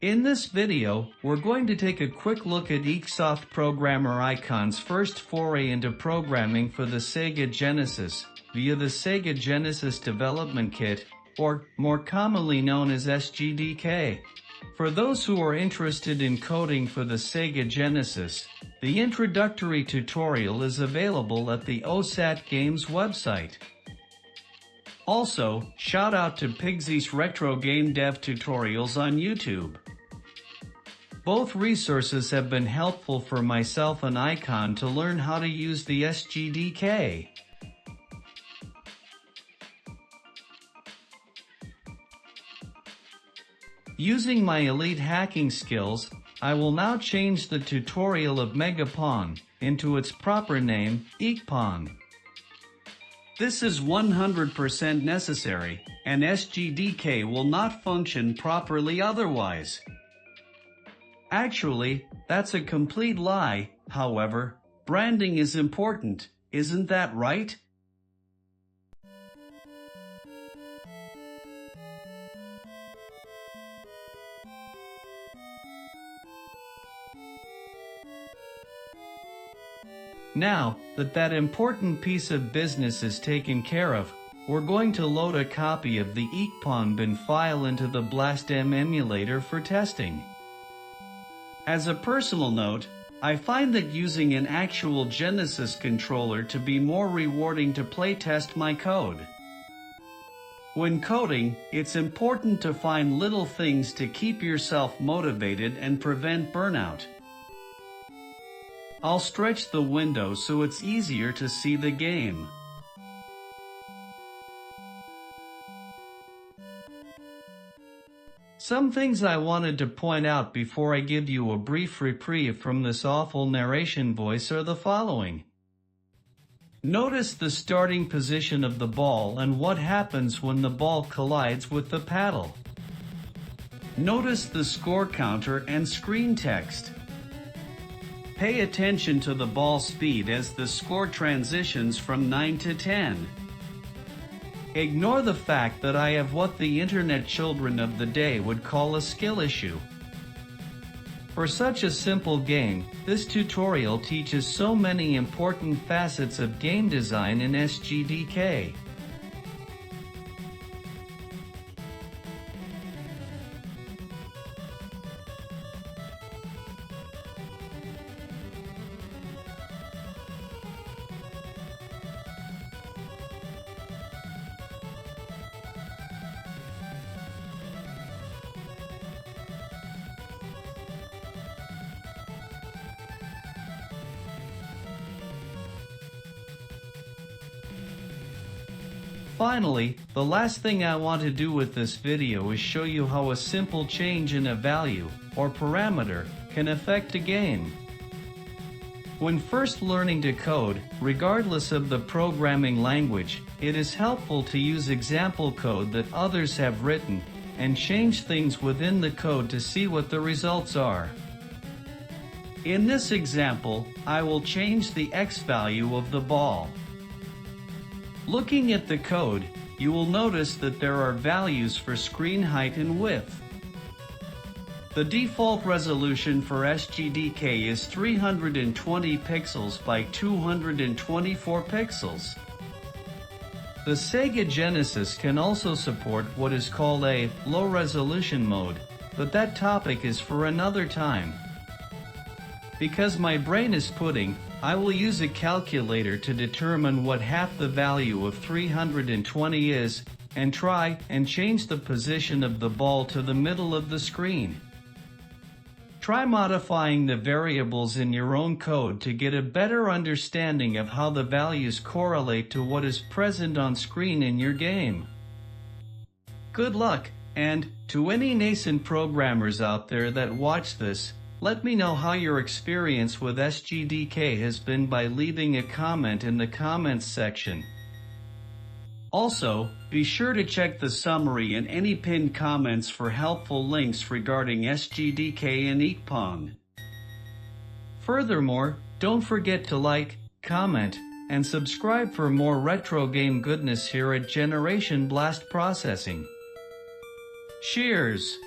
In this video, we're going to take a quick look at Eiksoft Programmer Icon's first foray into programming for the SEGA Genesis via the SEGA Genesis Development Kit, or more commonly known as SGDK. For those who are interested in coding for the SEGA Genesis, the introductory tutorial is available at the Ohsat Games website. Also, shout out to Pigsy's Retro Game Dev Tutorials on YouTube. Both resources have been helpful for myself and Eikon to learn how to use the SGDK. Using my elite hacking skills, I will now change the tutorial of Megapong into its proper name, EikPong. This is 100% necessary, and SGDK will not function properly otherwise. Actually, that's a complete lie. However, branding is important, isn't that right? Now that important piece of business is taken care of, we're going to load a copy of the EikPong bin file into the BlastM emulator for testing. As a personal note, I find that using an actual Genesis controller to be more rewarding to playtest my code. When coding, it's important to find little things to keep yourself motivated and prevent burnout. I'll stretch the window so it's easier to see the game. Some things I wanted to point out before I give you a brief reprieve from this awful narration voice are the following. Notice the starting position of the ball and what happens when the ball collides with the paddle. Notice the score counter and screen text. Pay attention to the ball speed as the score transitions from 9 to 10. Ignore the fact that I have what the internet children of the day would call a skill issue. For such a simple game, this tutorial teaches so many important facets of game design in SGDK. Finally, the last thing I want to do with this video is show you how a simple change in a value, or parameter, can affect a game. When first learning to code, regardless of the programming language, it is helpful to use example code that others have written, and change things within the code to see what the results are. In this example, I will change the X value of the ball. Looking at the code, you will notice that there are values for screen height and width. The default resolution for SGDK is 320 pixels by 224 pixels. The SEGA Genesis can also support what is called a low-resolution mode, but that topic is for another time. Because my brain is pudding, I will use a calculator to determine what half the value of 320 is, and try and change the position of the ball to the middle of the screen. Try modifying the variables in your own code to get a better understanding of how the values correlate to what is present on screen in your game. Good luck, and to any nascent programmers out there that watch this, let me know how your experience with SGDK has been by leaving a comment in the comments section. Also, be sure to check the summary and any pinned comments for helpful links regarding SGDK and EikPong. Furthermore, don't forget to like, comment, and subscribe for more retro game goodness here at Generation Blast Processing. Cheers!